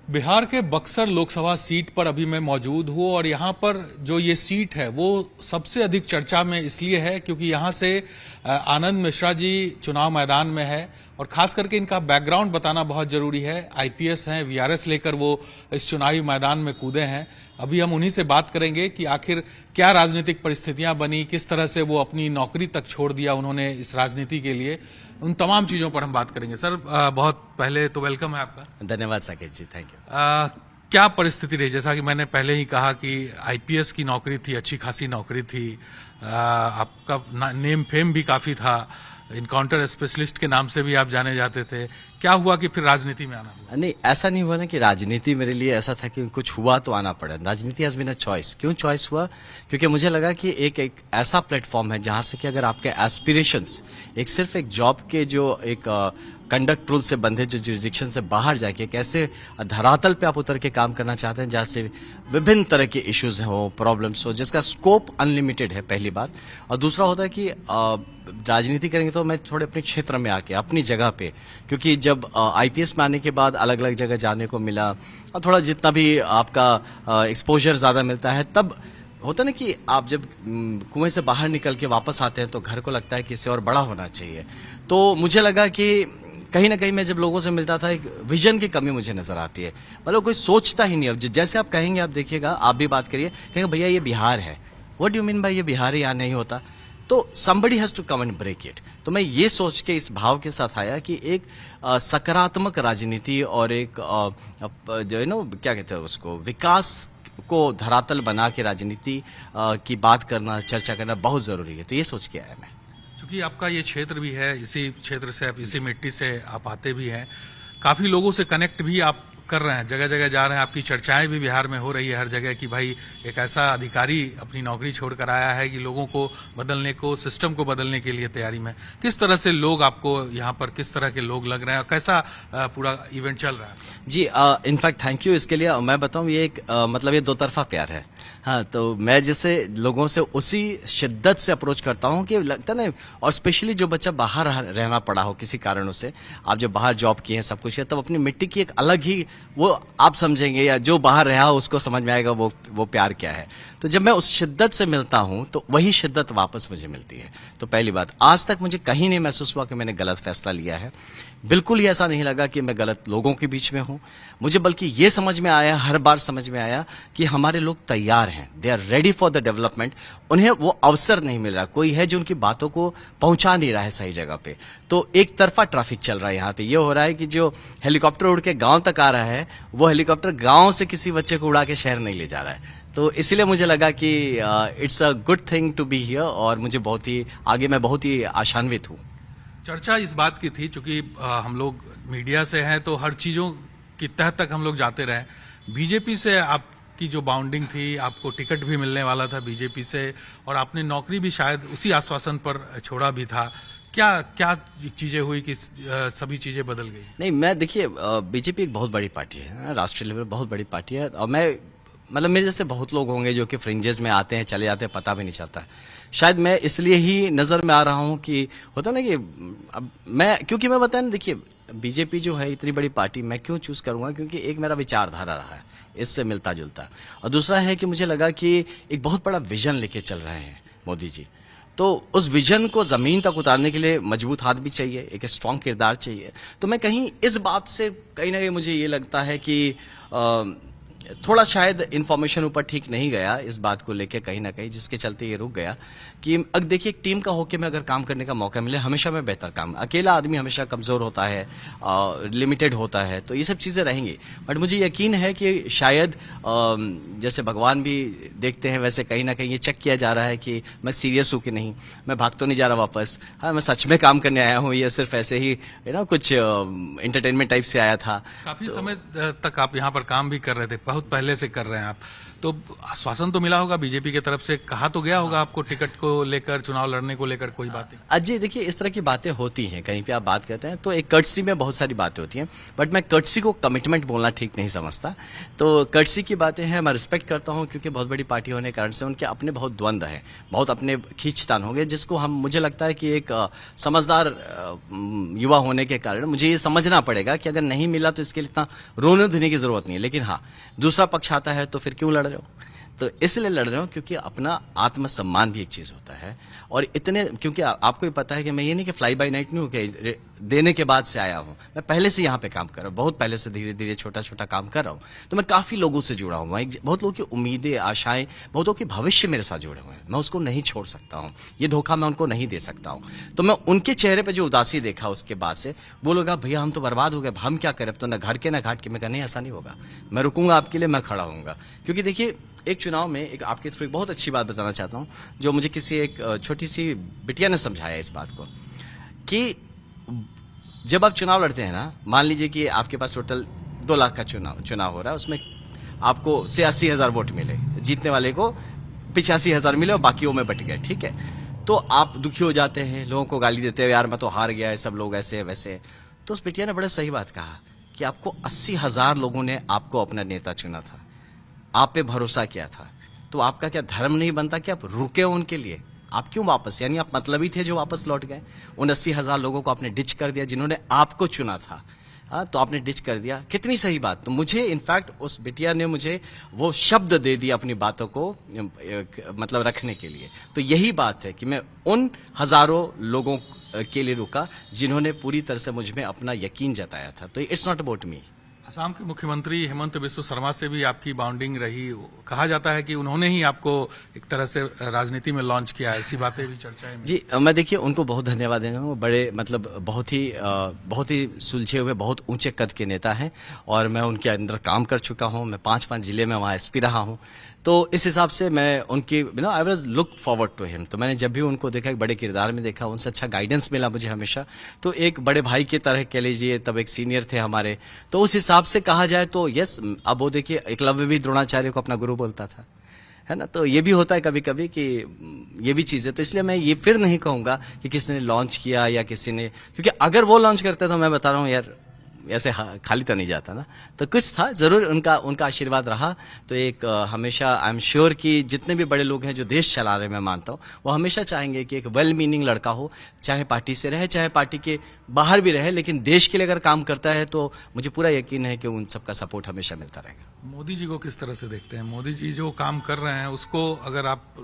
बिहार के बक्सर लोकसभा सीट पर अभी मैं मौजूद हूं और यहां पर जो ये सीट है वो सबसे अधिक चर्चा में इसलिए है क्योंकि यहां से आनंद मिश्रा जी चुनाव मैदान में है और खास करके इनका बैकग्राउंड बताना बहुत जरूरी है। आईपीएस हैं, वीआरएस लेकर वो इस चुनावी मैदान में कूदे हैं। अभी हम उन्हीं से बात करेंगे कि आखिर क्या राजनीतिक परिस्थितियां बनी, किस तरह से वो अपनी नौकरी तक छोड़ दिया उन्होंने इस राजनीति के लिए। उन तमाम चीजों पर हम बात करेंगे। सर बहुत पहले तो वेलकम है आपका। धन्यवाद साकेत जी, थैंक यू। क्या परिस्थिति रही? जैसा कि मैंने पहले ही कहा कि आईपीएस की नौकरी थी, अच्छी खासी नौकरी थी, आपका नेम फेम भी काफी था, इनकाउंटर स्पेशलिस्ट के नाम से भी आप जाने जाते थे। क्या हुआ कि फिर राजनीति में आना हुआ? नहीं, ऐसा नहीं हुआ ना कि राजनीति मेरे लिए ऐसा था कि कुछ हुआ तो आना पड़ा। राजनीति हैज बीन अ चॉइस। क्यों चॉइस हुआ? क्योंकि मुझे लगा कि एक ऐसा प्लेटफॉर्म है जहां से कि अगर आपके एस्पिरेशंस सिर्फ एक जॉब के जो एक कंडक्ट रूल से बंधे जो जुरिडिक्शन से बाहर जाके कैसे धरातल पे आप उतर के काम करना चाहते हैं, जहाँ से विभिन्न तरह के इश्यूज हो, प्रॉब्लम्स हो, जिसका स्कोप अनलिमिटेड है, पहली बात। और दूसरा होता है कि राजनीति करेंगे तो मैं थोड़े अपने क्षेत्र में आके अपनी जगह पे, क्योंकि जब आईपीएस में आने के बाद अलग अलग जगह जाने को मिला और थोड़ा जितना भी आपका एक्सपोजर ज्यादा मिलता है, तब होता ना कि आप जब कुएं से बाहर निकल के वापस आते हैं तो घर को लगता है कि इससे और बड़ा होना चाहिए। तो मुझे लगा कि कहीं ना कहीं मैं जब लोगों से मिलता था, एक विजन की कमी मुझे नजर आती है। मतलब कोई सोचता ही नहीं। अब जैसे आप कहेंगे, आप देखिएगा, आप भी बात करिए, कहेंगे भैया ये बिहार है, what do you mean by ये बिहार है, यहाँ नहीं होता। तो somebody has to come and break it। तो मैं ये सोच के इस भाव के साथ आया कि एक सकारात्मक राजनीति और एक जो है ना, क्या कहते हैं उसको, विकास को धरातल बना के राजनीति की बात करना, चर्चा करना बहुत जरूरी है। तो ये सोच के आया मैं। क्योंकि आपका ये क्षेत्र भी है, इसी क्षेत्र से आप, इसी मिट्टी से आप आते भी हैं, काफी लोगों से कनेक्ट भी आप कर रहे हैं, जगह जगह जा रहे हैं, आपकी चर्चाएं भी बिहार में हो रही है हर जगह कि भाई एक ऐसा अधिकारी अपनी नौकरी छोड़कर आया है कि लोगों को बदलने को, सिस्टम को बदलने के लिए तैयारी में। किस तरह से लोग आपको यहाँ पर, किस तरह के लोग लग रहे हैं और कैसा पूरा इवेंट चल रहा है? जी, इनफैक्ट थैंक यू इसके लिए। मैं बताऊं, ये एक मतलब ये दो तरफा प्यार है। हाँ, तो मैं जैसे लोगों से उसी शिद्दत से अप्रोच करता हूं कि लगता है ना, और स्पेशली जो बच्चा बाहर रहना पड़ा हो किसी कारणों से, आप जब बाहर जॉब किए हैं, सब कुछ है, तब अपनी मिट्टी की एक अलग ही, वो आप समझेंगे, या जो बाहर रहा हो उसको समझ में आएगा वो प्यार क्या है। तो जब मैं उस शिद्दत से मिलता हूं तो वही शिद्दत वापस मुझे मिलती है। तो पहली बात, आज तक मुझे कहीं नहीं महसूस हुआ कि मैंने गलत फैसला लिया है। बिल्कुल ही ऐसा नहीं लगा कि मैं गलत लोगों के बीच में हूं। मुझे बल्कि ये समझ में आया, हर बार समझ में आया कि हमारे लोग तैयार हैं, they are ready for the development. उन्हें वो अवसर नहीं मिल रहा, कोई है जो उनकी बातों को पहुंचा नहीं रहा है सही जगह पे। तो एक तरफा ट्रैफिक चल रहा है यहाँ पे। ये हो रहा है कि जो हेलीकॉप्टर उड़ के गांव तक आ रहा है, वो हेलीकॉप्टर गांव से किसी बच्चे को उड़ा के शहर नहीं ले जा रहा है। तो इसलिए मुझे लगा कि it's a good thing to be here, और मुझे बहुत ही आगे, मैं बहुत ही आशान्वित हूँ। चर्चा इस बात की थी, चूंकि हम लोग मीडिया से हैं तो हर चीजों की तह तक हम लोग जाते रहे। बीजेपी से आपकी जो बाउंडिंग थी, आपको टिकट भी मिलने वाला था बीजेपी से, और आपने नौकरी भी शायद उसी आश्वासन पर छोड़ा भी था। क्या चीजें हुई कि सभी चीजें बदल गई? नहीं, मैं देखिए, बीजेपी एक बहुत बड़ी पार्टी है, राष्ट्रीय लेवल बहुत बड़ी पार्टी है, और मैं मतलब मेरे जैसे बहुत लोग होंगे जो कि फ्रिंजेस में आते हैं, चले जाते हैं, पता भी नहीं चलता। शायद मैं इसलिए ही नजर में आ रहा हूं कि होता ना कि अब मैं, क्योंकि मैं बताया ना, देखिए बीजेपी जो है इतनी बड़ी पार्टी, मैं क्यों चूज करूंगा? क्योंकि एक मेरा विचारधारा रहा है इससे मिलता जुलता, और दूसरा है कि मुझे लगा कि एक बहुत बड़ा विजन लेके चल रहे हैं मोदी जी। तो उस विजन को जमीन तक उतारने के लिए मजबूत हाथ भी चाहिए, एक स्ट्रांग किरदार चाहिए। तो मैं कहीं इस बात से कहीं ना कहीं मुझे ये लगता है कि थोड़ा शायद इन्फॉर्मेशन ऊपर ठीक नहीं गया इस बात को लेके, कहीं ना कहीं, जिसके चलते ये रुक गया। कि अब देखिए, एक टीम का होके में अगर काम करने का मौका मिले, हमेशा मैं बेहतर काम, अकेला आदमी हमेशा कमजोर होता है, लिमिटेड होता है, तो ये सब चीजें रहेंगी। बट मुझे यकीन है कि शायद जैसे भगवान भी देखते हैं, वैसे कहीं ना कहीं ये चेक किया जा रहा है कि मैं सीरियस हूं कि नहीं, मैं भाग तो नहीं जा रहा वापस, हाँ मैं सच में काम करने आया हूँ, ये सिर्फ ऐसे ही कुछ एंटरटेनमेंट टाइप से आया था। काफी समय तक आप यहाँ पर काम भी कर रहे थे। बहुत पहले से कर रहे हैं आप, तो आश्वासन तो मिला होगा बीजेपी की तरफ से, कहा तो गया होगा आपको टिकट को लेकर, चुनाव लड़ने को लेकर कोई बातें? अजय देखिए, इस तरह की बातें होती हैं, कहीं पे आप बात करते हैं तो एक कर्टसी में बहुत सारी बातें होती हैं, बट मैं कर्टसी को कमिटमेंट बोलना ठीक नहीं समझता। तो कर्टसी की बातें हैं, मैं रिस्पेक्ट करता हूं, क्योंकि बहुत बड़ी पार्टी होने के कारण से उनके अपने बहुत द्वंद्व है, बहुत अपने खींचतान हो गए, जिसको हम, मुझे लगता है कि एक समझदार युवा होने के कारण मुझे ये समझना पड़ेगा कि अगर नहीं मिला तो इसके लिए इतना रोने धोने की जरूरत नहीं है। लेकिन हाँ, दूसरा पक्ष आता है तो फिर क्यों लड़ रहे हो? तो इसलिए लड़ रहे हो क्योंकि अपना आत्मसम्मान भी एक चीज होता है, और इतने, क्योंकि आपको भी पता है कि मैं ये नहीं कि फ्लाई बाय नाइट नहीं हूं कि देने के बाद से आया हूं, मैं पहले से यहाँ पे काम कर रहा हूं, बहुत पहले से धीरे धीरे छोटा छोटा काम कर रहा हूं, तो मैं काफी लोगों से जुड़ा हूं, बहुत लोगों की उम्मीदें, आशाएं, बहुत लोगों के भविष्य मेरे साथ जुड़े हुए हैं, मैं उसको नहीं छोड़ सकता हूं, ये धोखा मैं उनको नहीं दे सकता हूं। तो मैं उनके चेहरे पर जो उदासी देखा उसके बाद से, वो लोग भैया हम तो बर्बाद हो गए, हम क्या करें, अब तो ना घर के ना घाट के। मैं कहा नहीं, ऐसा नहीं होगा, मैं रुकूंगा आपके लिए, मैं खड़ा हूंगा। क्योंकि देखिए, एक चुनाव में एक आपके थ्रू एक बहुत अच्छी बात बताना चाहता हूं, जो मुझे किसी एक छोटी सी बिटिया ने समझाया इस बात को, कि जब आप चुनाव लड़ते हैं ना, मान लीजिए कि आपके पास टोटल 2 लाख का चुनाव हो रहा है, उसमें आपको 80,000 वोट मिले, जीतने वाले को 85,000 मिले और बाकियों में बट गए, ठीक है। तो आप दुखी हो जाते हैं, लोगों को गाली देते हैं, यार मैं तो हार गया है, सब लोग ऐसे वैसे। तो उस बिटिया ने बड़ा सही बात कहा कि आपको 80,000 लोगों ने आपको अपना नेता चुना था, आप पे भरोसा किया था, तो आपका क्या धर्म नहीं बनता कि आप रुके हो उनके लिए? आप क्यों वापस, यानी आप मतलबी थे जो वापस लौट गए? उन 80,000 लोगों को आपने डिच कर दिया जिन्होंने आपको चुना था, तो आपने डिच कर दिया। कितनी सही बात। तो मुझे इनफैक्ट उस बिटिया ने मुझे वो शब्द दे दिया अपनी बातों को मतलब रखने के लिए। तो यही बात है कि मैं उन हजारों लोगों के लिए रुका जिन्होंने पूरी तरह से मुझ में अपना यकीन जताया था। तो it's not about me. Assam के मुख्यमंत्री हेमंत बिस्व शर्मा से भी आपकी बाउंडिंग रही, कहा जाता है कि उन्होंने ही आपको एक तरह से राजनीति में लॉन्च किया, ऐसी बातें भी चर्चाएं में। जी, मैं देखिए उनको बहुत धन्यवाद देना हूँ, बड़े मतलब बहुत ही सुलझे हुए, बहुत ऊंचे कद के नेता हैं, और मैं उनके अंदर काम कर चुका हूँ। मैं 5 जिले में वहाँ एसपी रहा हूँ, तो इस हिसाब से मैं उनकी I was look forward to him. तो मैंने जब भी उनको देखा, एक बड़े किरदार में देखा, उनसे अच्छा गाइडेंस मिला मुझे हमेशा। तो एक बड़े भाई की तरह कह लीजिए, तब एक सीनियर थे हमारे, तो उस हिसाब से कहा जाए तो यस। अब वो देखिए, एकलव्य भी द्रोणाचार्य को अपना गुरु बोलता था, है ना। तो ये भी होता है कभी कभी कि ये भी चीज़ है। तो इसलिए मैं ये फिर नहीं कहूंगा कि किसी ने लॉन्च किया या किसी ने, क्योंकि अगर वो लॉन्च करते तो मैं बता रहा हूँ यार, ऐसे खाली तो नहीं जाता ना। तो कुछ था जरूर, उनका आशीर्वाद रहा। तो एक हमेशा आई एम श्योर कि जितने भी बड़े लोग हैं जो देश चला रहे हैं, मैं मानता हूँ वो हमेशा चाहेंगे कि एक वेल मीनिंग लड़का हो, चाहे पार्टी से रहे चाहे पार्टी के बाहर भी रहे, लेकिन देश के लिए अगर काम करता है तो मुझे पूरा यकीन है कि उन सबका सपोर्ट हमेशा मिलता रहेगा। मोदी जी को किस तरह से देखते हैं? मोदी जी जो काम कर रहे हैं उसको अगर आप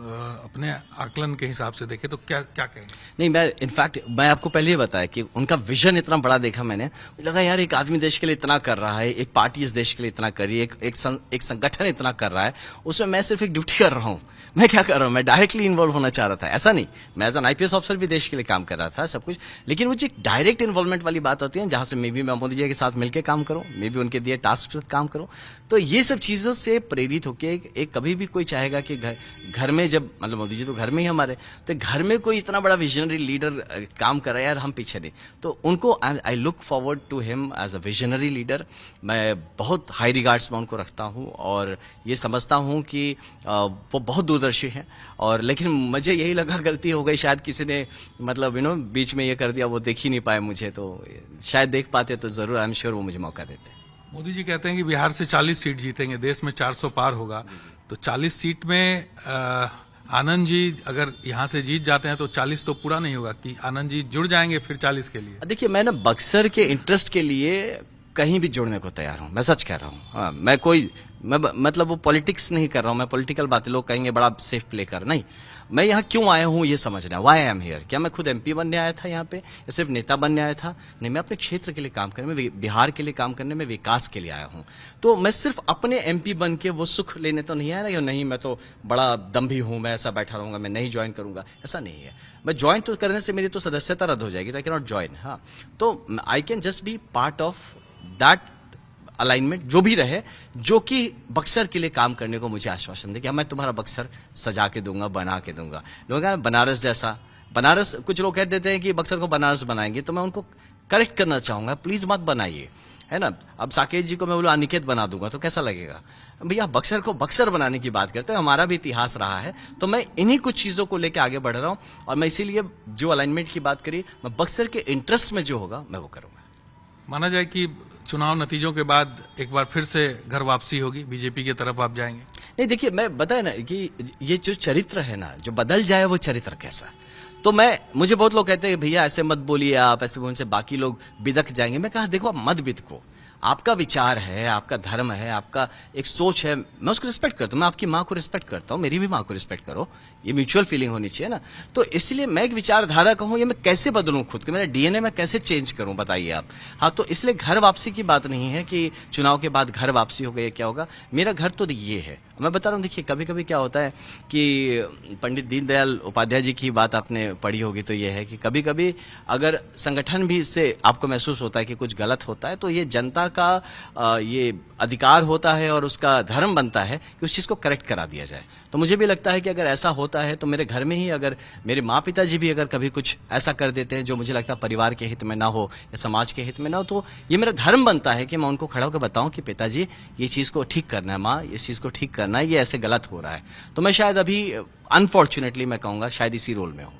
अपने आकलन के हिसाब से देखें तो क्या कहें? नहीं, मैं इनफैक्ट मैं आपको पहले ही बताया कि उनका विजन इतना बड़ा देखा मैंने, मुझे लगा यार एक आदमी देश के लिए इतना कर रहा है, एक पार्टी इस देश के लिए इतना कर रही है, एक संगठन इतना कर रहा है, उसमें मैं सिर्फ एक ड्यूटी कर रहा हूँ। मैं क्या कर रहा हूँ, मैं डायरेक्टली इन्वॉल्व होना चाह रहा था, ऐसा नहीं। मैं एज एन आईपीएस ऑफिसर भी देश के लिए काम कर रहा था, सब कुछ। लेकिन वो जो डायरेक्ट इन्वॉल्वमेंट वाली बात होती है, जहां से मे बी मैं मोदी जी के साथ मिलकर काम करूं, मे बी उनके दिए टास्क पर काम करूं, तो ये सब चीजों से प्रेरित होकर एक कभी भी कोई चाहेगा कि घर में, जब मतलब मोदी जी तो घर में ही हमारे, तो घर में कोई इतना बड़ा विजनरी लीडर काम कर रहा है यार, हम पीछे नहीं। तो उनको I look forward to him as a visionary leader. मैं बहुत हाई रिगार्ड्स में उनको रखता हूँ, और ये समझता हूँ कि वो बहुत दूरदर्शी हैं। और लेकिन मुझे यही लगा गलती हो गई, शायद किसी ने मतलब बीच में ये कर दिया, वो देख ही नहीं पाए मुझे, तो शायद देख पाते तो जरूर आई एम श्योर वो मुझे मौका देते। मोदी जी कहते हैं कि बिहार से 40 सीट जीतेंगे, देश में 400 पार होगा, तो 40 सीट में आनंद जी अगर यहाँ से जीत जाते हैं तो 40 तो पूरा नहीं होगा, कि आनंद जी जुड़ जाएंगे फिर 40 के लिए? देखिए, मैं ना बक्सर के इंटरेस्ट के लिए कहीं भी जुड़ने को तैयार हूँ, मैं सच कह रहा हूँ। हाँ, मैं मतलब वो पॉलिटिक्स नहीं कर रहा हूँ, मैं पॉलिटिकल बातें लोग कहेंगे बड़ा सेफ प्ले कर, नहीं। मैं यहाँ क्यों आया हूँ ये समझना, व्हाई आई एम हियर। क्या मैं खुद एमपी बनने आया था यहाँ पे, या सिर्फ नेता बनने आया था? नहीं, मैं अपने क्षेत्र के लिए काम करने में, बिहार के लिए काम करने में, विकास के लिए आया हूँ। तो मैं सिर्फ अपने एमपी बन के वो सुख लेने तो नहीं आया ना, नहीं मैं तो बड़ा दम्भी हूँ, मैं ऐसा बैठा रहूंगा, मैं नहीं ज्वाइन करूंगा, ऐसा नहीं है। मैं ज्वाइन तो करने से मेरी तो सदस्यता रद्द हो जाएगी, आई कैन नॉट ज्वाइन। हाँ, तो I can just be part of that alignment, जो भी रहे, जो कि बक्सर के लिए काम करने को मुझे आश्वासन दे कि मैं तुम्हारा बक्सर सजा के दूंगा, बना के दूंगा। लोग कहा बनारस जैसा, बनारस कुछ लोग कह देते हैं कि बक्सर को बनारस बनाएंगे, तो मैं उनको करेक्ट करना चाहूंगा, प्लीज मत बनाइए, है ना। अब साकेत जी को मैं बोलूं अनिकेत बना दूंगा तो कैसा लगेगा? भैया बक्सर को बक्सर बनाने की बात करते हैं, हमारा भी इतिहास रहा है। तो मैं इन्हीं कुछ चीजों को लेकर आगे बढ़ रहा हूं और मैं इसीलिए जो अलाइनमेंट की बात करी, मैं बक्सर के इंटरेस्ट में जो होगा मैं वो करूंगा। माना जाए कि चुनाव नतीजों के बाद एक बार फिर से घर वापसी होगी, बीजेपी की तरफ आप जाएंगे? नहीं देखिए, मैं बताया ना कि ये जो चरित्र है ना, जो बदल जाए वो चरित्र कैसा है। तो मुझे बहुत लोग कहते हैं भैया ऐसे मत बोलिए आप, ऐसे बोलने से बाकी लोग बिदक जाएंगे। मैं कहा देखो, आप मत बिदको, आपका विचार है, आपका धर्म है, आपका एक सोच है, मैं उसको रिस्पेक्ट करता हूँ। मैं आपकी माँ को रिस्पेक्ट करता हूँ, मेरी भी माँ को रिस्पेक्ट करो, ये म्यूचुअल फीलिंग होनी चाहिए ना। तो इसलिए मैं एक विचारधारा कहूँ, ये मैं कैसे बदलूं खुद को, मेरा डीएनए में कैसे चेंज करूं, बताइए आप। हाँ, तो इसलिए घर वापसी की बात नहीं है कि चुनाव के बाद घर वापसी हो गई क्या होगा। मेरा घर तो ये है, मैं बता रहा हूँ। देखिए, कभी कभी क्या होता है कि पंडित दीनदयाल उपाध्याय जी की बात आपने पढ़ी होगी, तो ये है कि कभी कभी अगर संगठन भी इससे आपको महसूस होता है कि कुछ गलत होता है, तो ये जनता का ये अधिकार होता है और उसका धर्म बनता है कि उस चीज को करेक्ट करा दिया जाए। तो मुझे भी लगता है कि अगर ऐसा होता है तो मेरे घर में ही अगर मेरे माँ पिताजी भी अगर कभी कुछ ऐसा कर देते हैं जो मुझे लगता है परिवार के हित में ना हो या समाज के हित में ना हो, तो ये मेरा धर्म बनता है कि मैं उनको खड़ा होकर बताऊं कि पिताजी ये चीज को ठीक करना है, माँ इस चीज को ठीक करना है, ये ऐसे गलत हो रहा है। तो मैं शायद अभी अनफॉर्चुनेटली मैं कहूंगा शायद इसी रोल में हूं।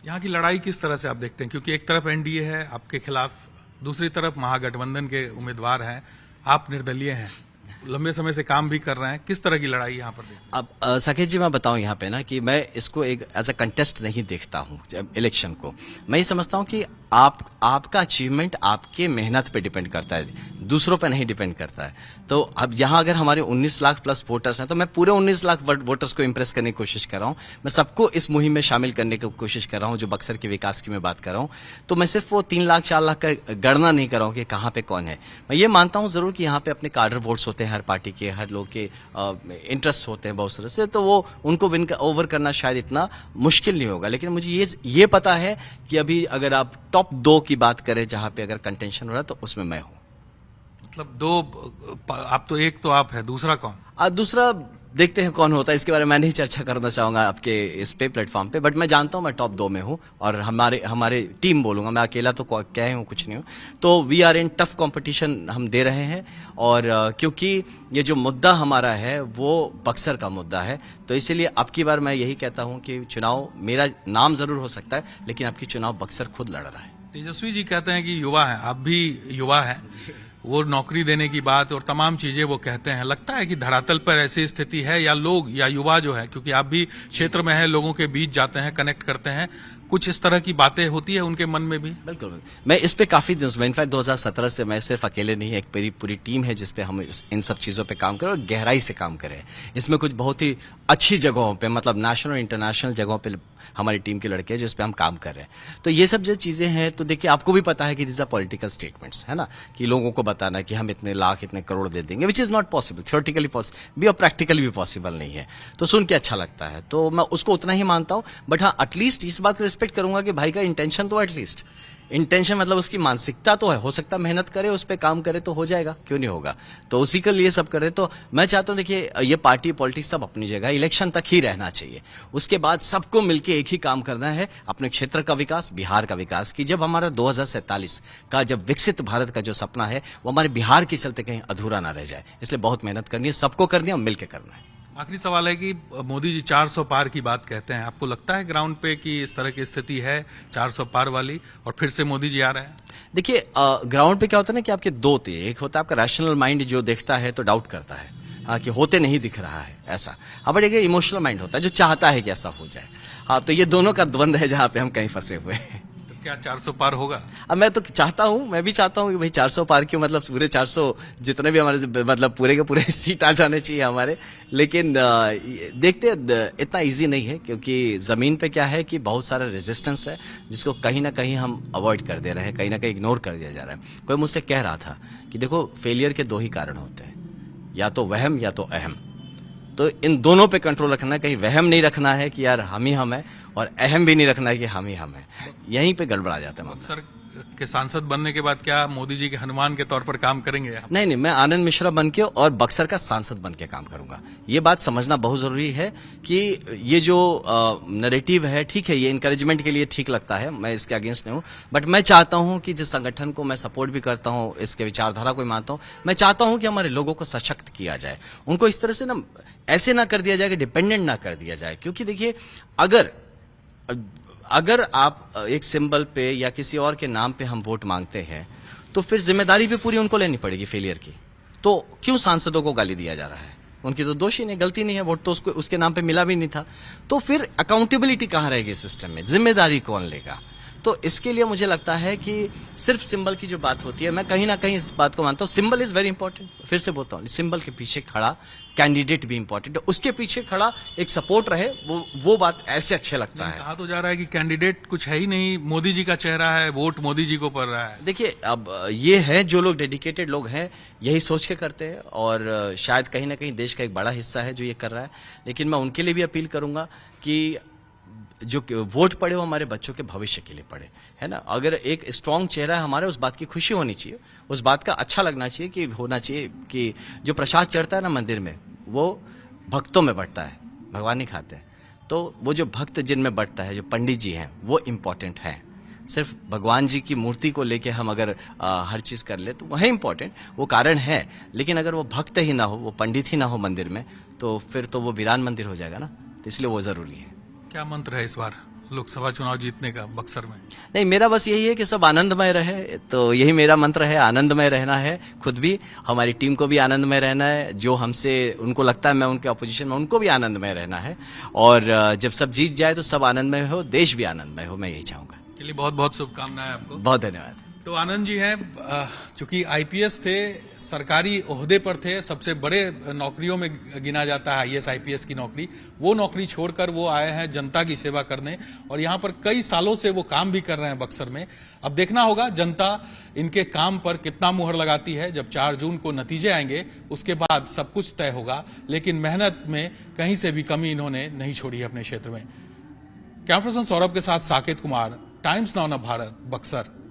यहाँ की लड़ाई किस तरह से आप देखते हैं? क्योंकि एक तरफ एनडीए है आपके खिलाफ, दूसरी तरफ महागठबंधन के उम्मीदवार हैं, आप निर्दलीय हैं, लंबे समय से काम भी कर रहे हैं, किस तरह की लड़ाई यहाँ पर देखते हैं? अब साकेत जी, मैं बताऊं यहाँ पे ना कि मैं इसको एक एज अ कंटेस्ट नहीं देखता हूँ इलेक्शन को। मैं ये समझता हूँ कि आपका अचीवमेंट आपके मेहनत पे डिपेंड करता है, दूसरों पे नहीं डिपेंड करता है। तो अब यहाँ अगर हमारे 19 लाख प्लस वोटर्स हैं, तो मैं पूरे 19 लाख वोटर्स को इंप्रेस करने की कोशिश कर रहा हूँ। मैं सबको इस मुहिम में शामिल करने की कोशिश कर रहा हूँ, जो बक्सर के विकास की मैं बात कर रहा हूँ। तो मैं सिर्फ वो 3 लाख 4 लाख का गणना नहीं कर रहा हूँ कि कहाँ पे कौन है। मैं ये मानता हूँ जरूर कि यहाँ पे अपने कार्डर वोट्स होते हैं, हर पार्टी के, हर लोग के इंटरेस्ट होते हैं बहुत सारे से, तो वो उनको विन ओवर करना शायद इतना मुश्किल नहीं होगा। लेकिन मुझे ये पता है कि अभी अगर आप टॉप 2 की बात करें जहां पे अगर कंटेंशन हो रहा है, तो उसमें मैं हूं। मतलब 2 आप तो, एक तो आप है, दूसरा कौन? दूसरा देखते हैं कौन होता है, इसके बारे में मैं नहीं चर्चा करना चाहूंगा आपके इस पे प्लेटफॉर्म पे, बट मैं जानता हूं मैं टॉप 2 में हूं और हमारे टीम बोलूंगा, मैं अकेला तो क्या हूं, कुछ नहीं हूं। तो we are in tough competition हम दे रहे हैं, और क्योंकि ये जो मुद्दा हमारा है वो बक्सर का मुद्दा है, तो इसलिए अब की बार मैं यही कहता हूं कि चुनाव मेरा नाम जरूर हो सकता है, लेकिन आपकी चुनाव बक्सर खुद लड़ रहा है। तेजस्वी जी कहते हैं कि युवा है, आप भी युवा है, वो नौकरी देने की बात और तमाम चीजें वो कहते हैं। लगता है कि धरातल पर ऐसी स्थिति है, या लोग या युवा जो है, क्योंकि आप भी क्षेत्र में हैं, लोगों के बीच जाते हैं, कनेक्ट करते हैं, कुछ इस तरह की बातें होती है उनके मन में भी? बिल्कुल, मैं इस पे काफी दिन से, इनफैक्ट 2017 से मैं सिर्फ अकेले नहीं, एक पूरी टीम है जिसपे हम इन सब चीजों पे काम करें और गहराई से काम करें। इसमें कुछ बहुत ही अच्छी जगहों पे, मतलब नेशनल और इंटरनेशनल जगहों पे हमारी टीम के लड़के हैं जिस पे हम काम कर रहे हैं। तो ये सब जो चीजें हैं, तो देखिए आपको भी पता है कि दिस आर पॉलिटिकल स्टेटमेंट्स, है ना, कि लोगों को बताना कि हम इतने लाख इतने करोड़ दे देंगे, which is not possible, theoretically possible भी और प्रैक्टिकली भी पॉसिबल नहीं है। तो सुन के अच्छा लगता है, तो मैं उसको उतना ही मानता हूं। बट हाँ, एटलीस्ट इस बात का रिस्पेक्ट करूंगा कि भाई का इंटेंशन तो, एटलीस्ट इंटेंशन मतलब उसकी मानसिकता तो है, हो सकता है मेहनत करे, उस पर काम करे तो हो जाएगा, क्यों नहीं होगा। तो उसी के लिए सब करे। तो मैं चाहता हूं, देखिए ये पार्टी पॉलिटिक्स सब अपनी जगह, इलेक्शन तक ही रहना चाहिए, उसके बाद सबको मिलकर एक ही काम करना है, अपने क्षेत्र का विकास, बिहार का विकास, की जब हमारा 2047 का जब विकसित भारत का जो सपना है वो हमारे बिहार के चलते कहीं अधूरा ना रह जाए। इसलिए बहुत मेहनत करनी है, सबको करनी है और मिलकर करना है। आखिरी सवाल है कि मोदी जी 400 पार की बात कहते हैं, आपको लगता है ग्राउंड पे कि इस तरह की स्थिति है 400 पार वाली, और फिर से मोदी जी आ रहे हैं? देखिए ग्राउंड पे क्या होता है ना कि आपके दो थे, एक होता है आपका रैशनल माइंड जो देखता है तो डाउट करता है, हाँ, कि होते नहीं दिख रहा है ऐसा। हाँ, बट एक इमोशनल माइंड होता है जो चाहता है कि ऐसा हो जाए। हाँ, तो ये दोनों का द्वंद है जहाँ पे हम कहीं फंसे हुए हैं। क्या 400 पार होगा? अब मैं तो चाहता हूं, मैं भी चाहता हूं कि भाई 400 पार क्यों, मतलब पूरे 400 जितने भी हमारे, मतलब पूरे के पूरे सीट आ जाने चाहिए हमारे। लेकिन देखते इतना इजी नहीं है, क्योंकि जमीन पे क्या है कि बहुत सारा रेजिस्टेंस है जिसको कहीं ना कहीं हम अवॉइड कर दे रहे हैं, कहीं ना कहीं इग्नोर कर दिया जा रहा है। कोई मुझसे कह रहा था कि देखो फेलियर के 2 ही कारण होते हैं, या तो वहम या तो अहम। तो इन दोनों पे कंट्रोल रखना है, कहीं वहम नहीं रखना है कि यार हम ही हम है, और अहम भी नहीं रखना है कि हम ही हम है, यहीं पे गड़बड़ा जाता है। बक्सर के सांसद बनने के बाद क्या मोदी जी के हनुमान के तौर पर काम करेंगे यहाँ? नहीं नहीं, मैं आनंद मिश्रा बन के और बक्सर का सांसद बन के काम करूंगा। ये बात समझना बहुत जरूरी है कि ये जो नैरेटिव है, ठीक है, ये इंकरेजमेंट के लिए ठीक लगता है, मैं इसके अगेंस्ट नहीं हूं, बट मैं चाहता हूं कि जिस संगठन को मैं सपोर्ट भी करता हूं, इसके विचारधारा को मानता हूं, मैं चाहता हूं कि हमारे लोगों को सशक्त किया जाए, उनको इस तरह से ना ऐसे ना कर दिया जाए कि डिपेंडेंट ना कर दिया जाए। क्योंकि देखिए, अगर आप एक सिंबल पे या किसी और के नाम पे हम वोट मांगते हैं तो फिर जिम्मेदारी भी पूरी उनको लेनी पड़ेगी फेलियर की। तो क्यों सांसदों को गाली दिया जा रहा है? उनकी तो दोषी नहीं, गलती नहीं है, वोट तो उसके नाम पे मिला भी नहीं था। तो फिर अकाउंटेबिलिटी कहां रहेगी सिस्टम में, जिम्मेदारी कौन लेगा? तो इसके लिए मुझे लगता है कि सिर्फ सिंबल की जो बात होती है, मैं कहीं ना कहीं इस बात को मानता हूं, सिंबल इज वेरी इंपॉर्टेंट, फिर से बोलता हूं, सिंबल के पीछे खड़ा कैंडिडेट भी इंपॉर्टेंट है, उसके पीछे खड़ा एक सपोर्ट रहे, वो बात ऐसे अच्छे लगता है। कहा तो जा रहा है कि कैंडिडेट कुछ है ही नहीं, मोदी जी का चेहरा है, वोट मोदी जी को पड़ रहा है। देखिए, अब ये है जो लोग डेडिकेटेड लोग हैं यही सोच के करते हैं, और शायद कहीं ना कहीं देश का एक बड़ा हिस्सा है जो ये कर रहा है, लेकिन मैं उनके लिए भी अपील करूंगा कि जो वोट पड़े वो हमारे बच्चों के भविष्य के लिए पड़े, है ना। अगर एक स्ट्रांग चेहरा है हमारे, उस बात की खुशी होनी चाहिए, उस बात का अच्छा लगना चाहिए कि होना चाहिए कि जो प्रसाद चढ़ता है ना मंदिर में, वो भक्तों में बढ़ता है, भगवान नहीं खाते हैं। तो वो जो भक्त जिनमें बढ़ता है, जो पंडित जी हैं, वो इम्पोर्टेंट है। सिर्फ भगवान जी की मूर्ति को लेके हम अगर हर चीज कर ले तो वह इम्पोर्टेंट, वो कारण है, लेकिन अगर वो भक्त ही ना हो, वो पंडित ही ना हो मंदिर में, तो फिर तो वो वीरान मंदिर हो जाएगा ना। तो इसलिए वो जरूरी है। क्या मंत्र है इस बार लोकसभा चुनाव जीतने का बक्सर में? नहीं, मेरा बस यही है कि सब आनंदमय रहे, तो यही मेरा मंत्र है, आनंदमय रहना है, खुद भी, हमारी टीम को भी आनंदमय रहना है, जो हमसे उनको लगता है मैं उनके अपोजिशन में, उनको भी आनंदमय रहना है, और जब सब जीत जाए तो सब आनंदमय हो, देश भी आनंदमय हो, मैं यही चाहूंगा। के लिए बहुत बहुत शुभकामनाएं आपको। बहुत धन्यवाद। तो आनंद जी हैं, चूंकि आईपीएस थे, सरकारी ओहदे पर थे, सबसे बड़े नौकरियों में गिना जाता है आईएएस आईपीएस की नौकरी, वो नौकरी छोड़कर वो आए हैं जनता की सेवा करने, और यहाँ पर कई सालों से वो काम भी कर रहे हैं बक्सर में। अब देखना होगा जनता इनके काम पर कितना मुहर लगाती है। जब 4 जून को नतीजे आएंगे उसके बाद सब कुछ तय होगा, लेकिन मेहनत में कहीं से भी कमी इन्होंने नहीं छोड़ी है अपने क्षेत्र में। कैमरा पर्सन सौरभ के साथ साकेत कुमार, टाइम्स नाउ भारत, बक्सर।